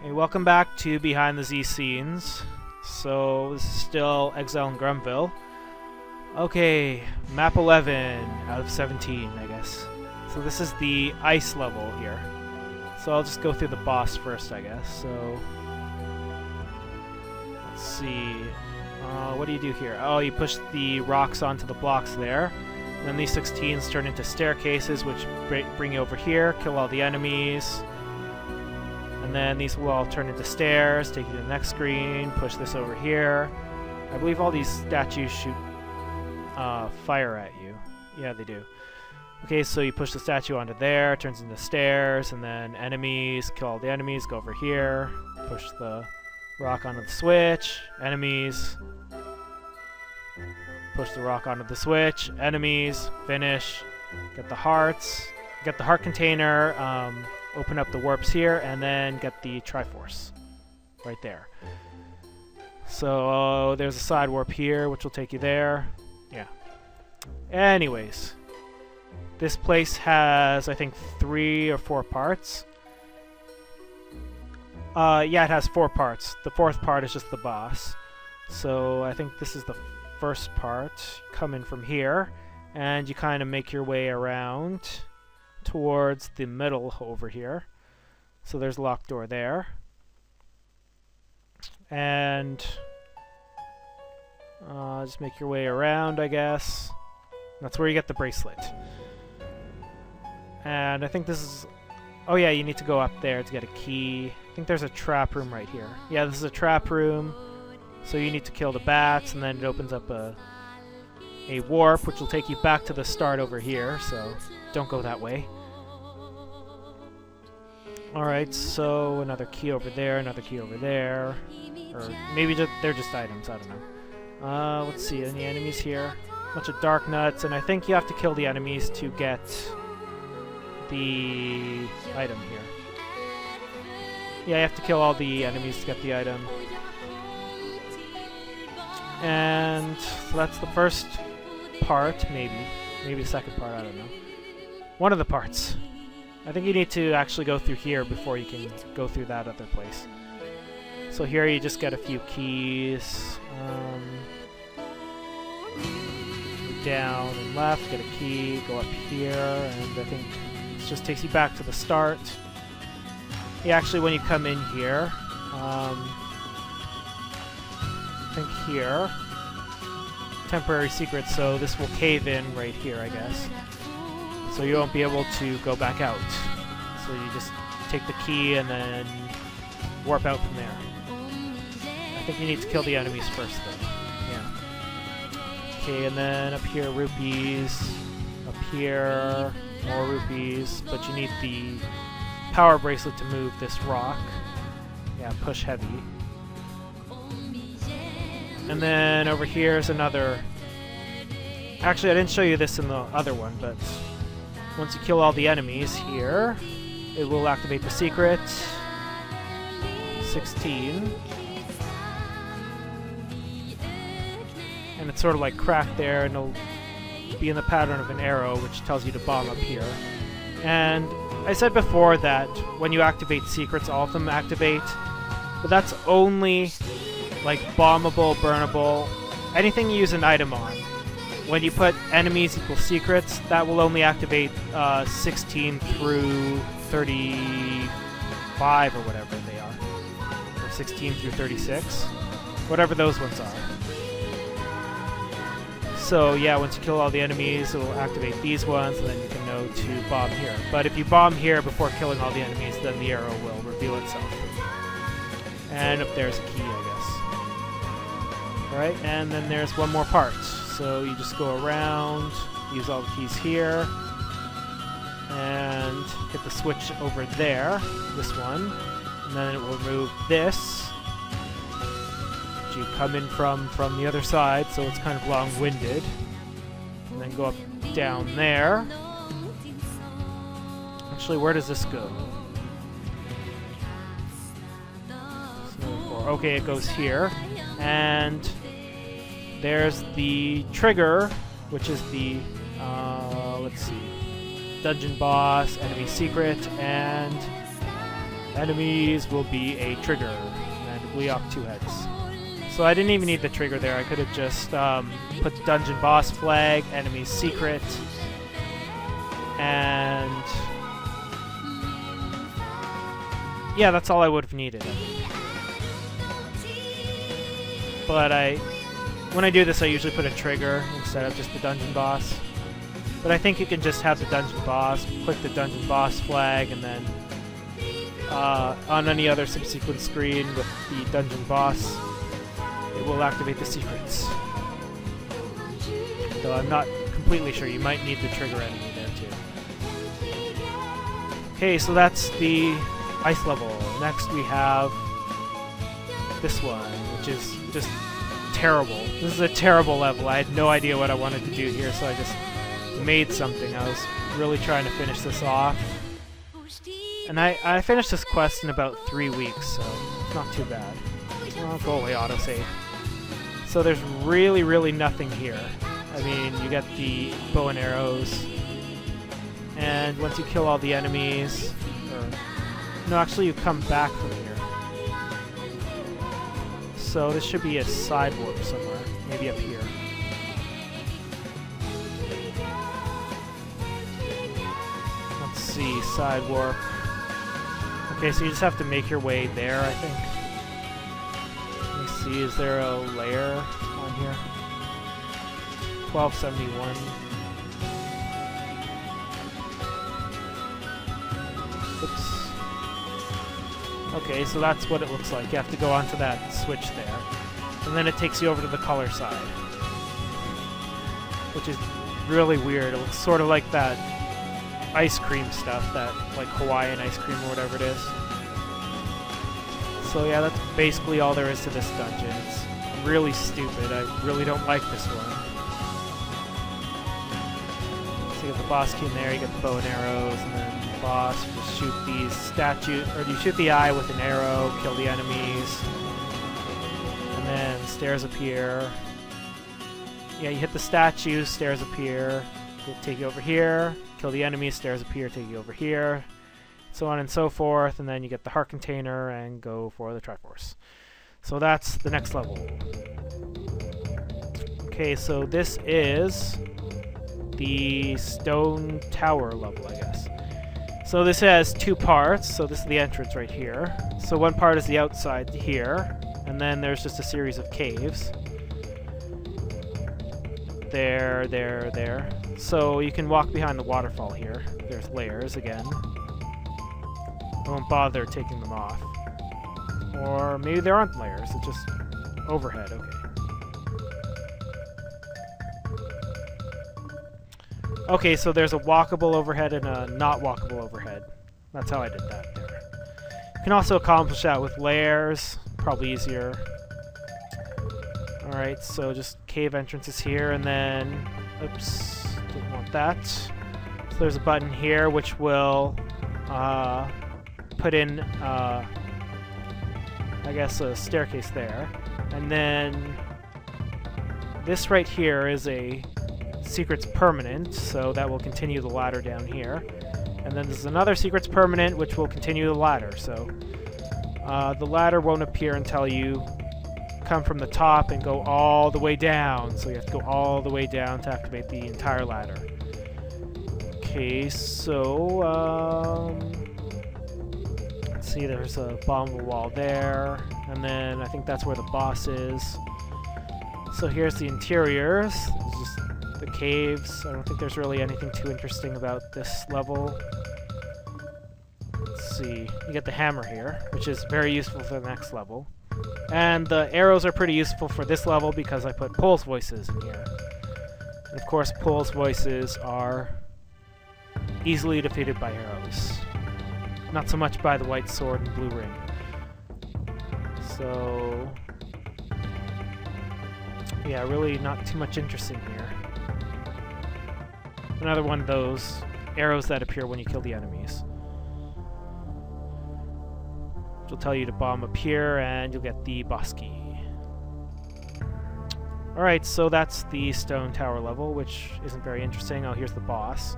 Hey, welcome back to Behind the ZCenes. So this is still Exile and Grumville. Okay, map 11 out of 17, I guess. So this is the ice level here. So I'll just go through the boss first, I guess. So let's see. What do you do here? Oh, you push the rocks onto the blocks there. And then these 16s turn into staircases, which bring you over here, kill all the enemies. And then these will all turn into stairs, take you to the next screen, push this over here. I believe all these statues shoot fire at you. Yeah, they do. Okay, so you push the statue onto there, it turns into stairs, and then enemies, kill all the enemies, go over here, push the rock onto the switch, enemies, push the rock onto the switch, enemies, finish, get the hearts, get the heart container, open up the warps here, and then get the Triforce right there. So there's a side warp here, which will take you there. Yeah. Anyways, this place has, I think, 3 or 4 parts. Yeah, it has 4 parts. The 4th part is just the boss. So I think this is the first part. Come in from here, and you kind of make your way around towards the middle over here. So there's a locked door there. And just make your way around, I guess. That's where you get the bracelet. And I think this is... Oh yeah, you need to go up there to get a key. I think there's a trap room right here. Yeah, this is a trap room. So you need to kill the bats, and then it opens up a warp, which will take you back to the start over here, so don't go that way. Alright, so another key over there, another key over there. Or maybe they're just items, I don't know. Let's see, any enemies here? Bunch of dark nuts, and I think you have to kill the enemies to get the item here. Yeah, you have to kill all the enemies to get the item. And so that's the first part, maybe. Maybe the second part, I don't know. One of the parts. I think you need to actually go through here before you can go through that other place. So here you just get a few keys. Down and left, get a key, go up here, and I think this just takes you back to the start. Yeah, actually when you come in here, I think here, temporary secret, so this will cave in right here, I guess. So you won't be able to go back out. So you just take the key and then warp out from there. I think you need to kill the enemies first, though. Yeah. Okay, and then up here, rupees. Up here, more rupees. But you need the power bracelet to move this rock. Yeah, push heavy. And then over here is another... Actually, I didn't show you this in the other one, but... Once you kill all the enemies here, it will activate the secret. 16. And it's sort of like cracked there, and it'll be in the pattern of an arrow, which tells you to bomb up here. And I said before that when you activate secrets, all of them activate. But that's only like bombable, burnable, anything you use an item on. When you put enemies equal secrets, that will only activate 16 through 35 or whatever they are. Or 16 through 36. Whatever those ones are. So yeah, once you kill all the enemies, it will activate these ones, and then you can know to bomb here. But if you bomb here before killing all the enemies, then the arrow will reveal itself. And up there's a key, I guess. Alright, and then there's one more part. So you just go around, use all the keys here, and hit the switch over there, this one, and then it will remove this. You come in from the other side, so it's kind of long-winded. And then go up down there. Actually, where does this go? Okay, it goes here. And there's the trigger, which is the, let's see, dungeon boss, enemy secret, and Enemies will be a trigger. And we off 2 heads. So I didn't even need the trigger there. I could have just put the dungeon boss flag, enemy's secret, and yeah, that's all I would have needed. But when I do this, I usually put a trigger instead of just the dungeon boss. But I think you can just have the dungeon boss, click the dungeon boss flag, and then on any other subsequent screen with the dungeon boss, it will activate the secrets. Though I'm not completely sure. You might need the trigger enemy there too. Okay, so that's the ice level. Next we have this one, which is just terrible. This is a terrible level. I had no idea what I wanted to do here, so I just made something. I was really trying to finish this off. And I finished this quest in about 3 weeks, so it's not too bad. Oh, go away, autosave. So there's really nothing here. I mean, you get the bow and arrows, and once you kill all the enemies, no, actually you come back from here. So this should be a side warp somewhere, maybe up here. Let's see, side warp. Okay, so you just have to make your way there, I think. Let me see, is there a layer on here? 1271. Oops. Okay, so that's what it looks like. You have to go onto that switch there. And then it takes you over to the color side. Which is really weird. It looks sort of like that ice cream stuff, that like Hawaiian ice cream or whatever it is. So yeah, that's basically all there is to this dungeon. It's really stupid. I really don't like this one. So you get the boss key in there, you get the bow and arrows, and then the boss, you just shoot these statues, or you shoot the eye with an arrow, kill the enemies, and then stairs appear. Yeah, you hit the statues, stairs appear, it'll take you over here, kill the enemies, stairs appear, take you over here, so on and so forth, and then you get the heart container and go for the Triforce. So that's the next level. Okay, so this is the stone tower level, I guess. So this has 2 parts, so this is the entrance right here. So one part is the outside here, and then there's just a series of caves. There, there, there. So you can walk behind the waterfall here. There's layers again. I won't bother taking them off. Or maybe there aren't layers, it's just overhead, okay. Okay, so there's a walkable overhead and a not walkable overhead. That's how I did that there. You can also accomplish that with layers, probably easier. Alright, so just cave entrances here, and then... Oops, didn't want that. So there's a button here which will put in, I guess, a staircase there. And then this right here is a secret's permanent, so that will continue the ladder down here. And then there's another secret's permanent, which will continue the ladder. So the ladder won't appear until you come from the top and go all the way down. So you have to go all the way down to activate the entire ladder. Okay, so let's see, there's a bottom wall there, and then I think that's where the boss is. So here's the interiors. There's just the caves. I don't think there's really anything too interesting about this level. Let's see. You get the hammer here, which is very useful for the next level. And the arrows are pretty useful for this level because I put Pole's voices in here. And of course, Pole's voices are easily defeated by arrows. Not so much by the white sword and blue ring. So... yeah, really not too much interesting here. Another one of those arrows that appear when you kill the enemies. Which will tell you to bomb up here, and you'll get the boss key. Alright, so that's the stone tower level, which isn't very interesting. Oh, here's the boss.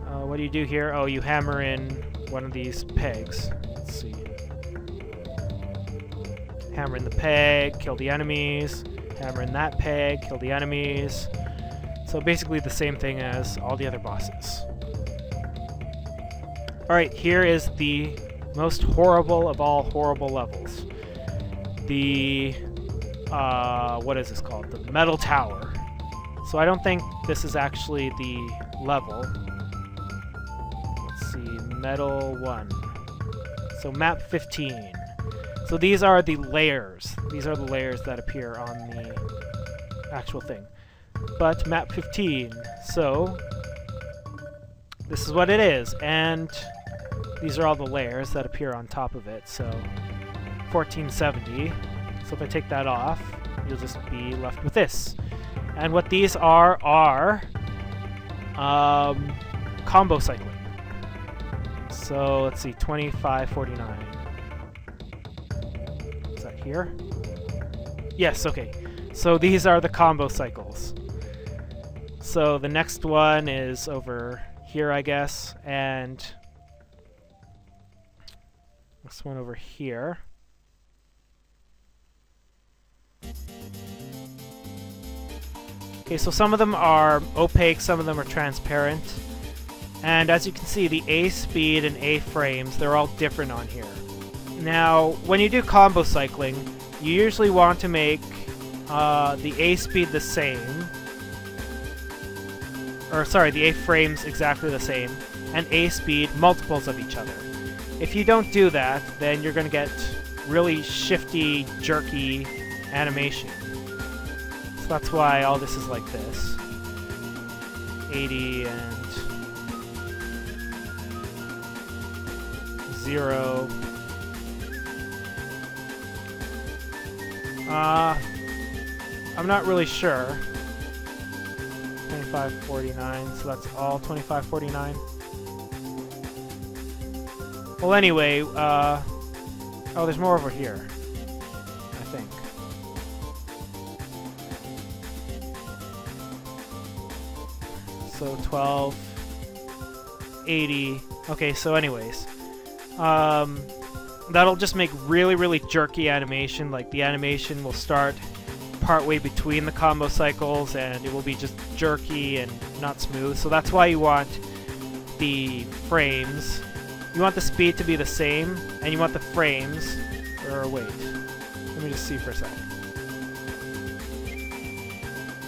What do you do here? Oh, you hammer in one of these pegs. Let's see. Hammer in the peg, kill the enemies. Hammer in that peg, kill the enemies. So basically the same thing as all the other bosses. Alright, here is the most horrible of all horrible levels. The, what is this called? The Metal Tower. So I don't think this is actually the level. Let's see, Metal 1. So map 15. So these are the layers. These are the layers that appear on the actual thing. But map 15, so this is what it is, and these are all the layers that appear on top of it. So 1470. So if I take that off, you'll just be left with this. And what these are combo cycling. So let's see, 2549. Is that here? Yes, okay. So these are the combo cycles. So the next one is over here, I guess, and this one over here. Okay, so some of them are opaque, some of them are transparent. And as you can see, the A speed and A frames, they're all different on here. Now, when you do combo cycling, you usually want to make the A speed the same. Or sorry, the A frames exactly the same, and A speed multiples of each other. If you don't do that, then you're going to get really shifty, jerky animation. So that's why all this is like this. 80 and 0. I'm not really sure. 2549, so that's all 2549. Well, anyway, oh, there's more over here, I think. So 1280. Okay, so anyways, that'll just make really, really jerky animation. Like the animation will start partway between the combo cycles, and it will be just jerky and not smooth. So that's why you want the frames. You want the speed to be the same, and you want the frames. Or wait, let me just see for a sec.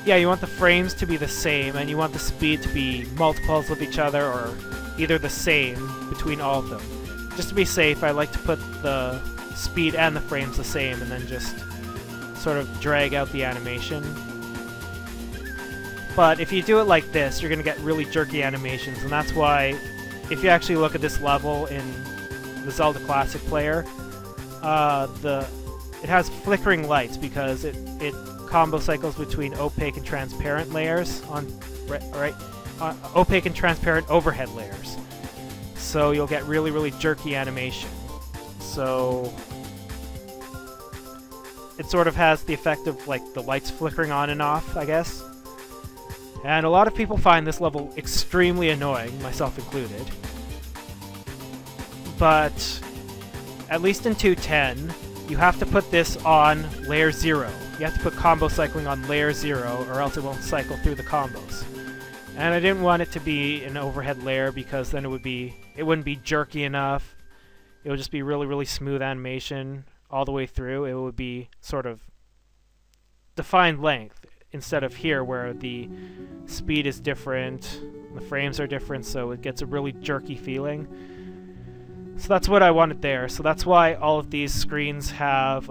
Yeah, you want the frames to be the same, and you want the speed to be multiples of each other, or either the same between all of them. Just to be safe, I like to put the speed and the frames the same, and then just sort of drag out the animation. But if you do it like this, you're going to get really jerky animations, and that's why if you actually look at this level in the Zelda Classic player, it has flickering lights because it combo cycles between opaque and transparent layers on opaque and transparent overhead layers. So you'll get really, really jerky animation. So it sort of has the effect of like the lights flickering on and off, I guess. And a lot of people find this level extremely annoying, myself included. But at least in 2.10, you have to put this on layer 0. You have to put combo cycling on layer 0, or else it won't cycle through the combos. And I didn't want it to be an overhead layer because then it wouldn't be jerky enough. It would just be really, really smooth animation all the way through. It would be sort of defined length instead of here where the speed is different, the frames are different, so it gets a really jerky feeling. So that's what I wanted there. So that's why all of these screens have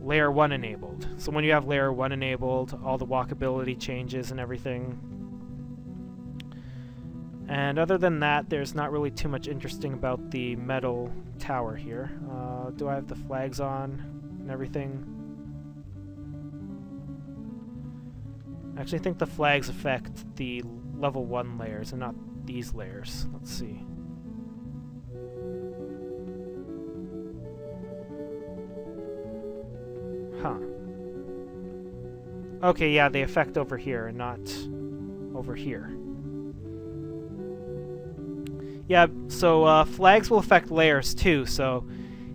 layer 1 enabled. So when you have layer 1 enabled, all the walkability changes and everything. And other than that, there's not really too much interesting about the metal tower here. Do I have the flags on and everything? Actually, I think the flags affect the level 1 layers and not these layers. Let's see. Huh. Okay, yeah, they affect over here and not over here. Yeah, so flags will affect layers too, so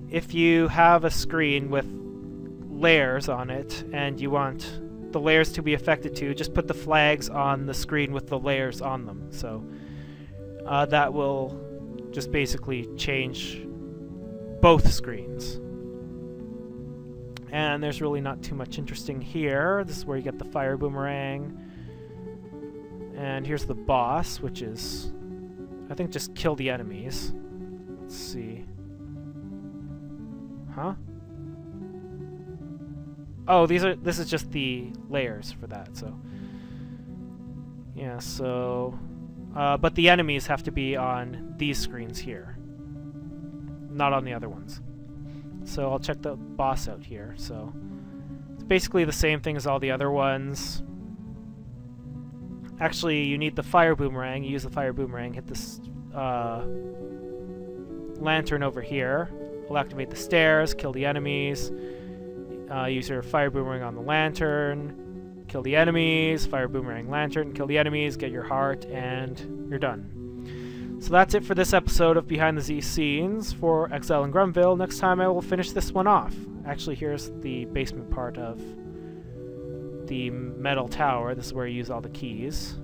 if you have a screen with layers on it and you want the layers to be affected too, just put the flags on the screen with the layers on them. So that will just basically change both screens. And there's really not too much interesting here. This is where you get the fire boomerang. And here's the boss, which is, I think, just kill the enemies. Let's see. Huh? Oh, this is just the layers for that, so. Yeah, so but the enemies have to be on these screens here, not on the other ones. So I'll check the boss out here. So it's basically the same thing as all the other ones. Actually, you need the fire boomerang. You use the fire boomerang, hit this lantern over here. It'll activate the stairs, kill the enemies. Use your fire boomerang on the lantern, kill the enemies, fire boomerang lantern, kill the enemies, get your heart, and you're done. So that's it for this episode of Behind the ZCenes for Exile and Grumville. Next time I will finish this one off. Actually, here's the basement part of the metal tower. This is where you use all the keys.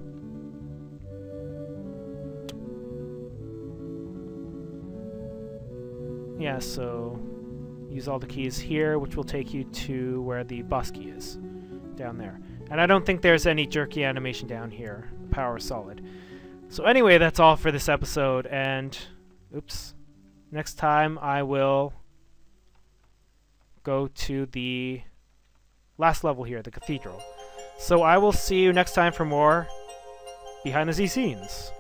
Yeah, so use all the keys here, which will take you to where the boss key is, down there. And I don't think there's any jerky animation down here. Power is solid. So anyway, that's all for this episode, and oops, next time I will go to the last level here, the cathedral. So I will see you next time for more Behind the ZCenes.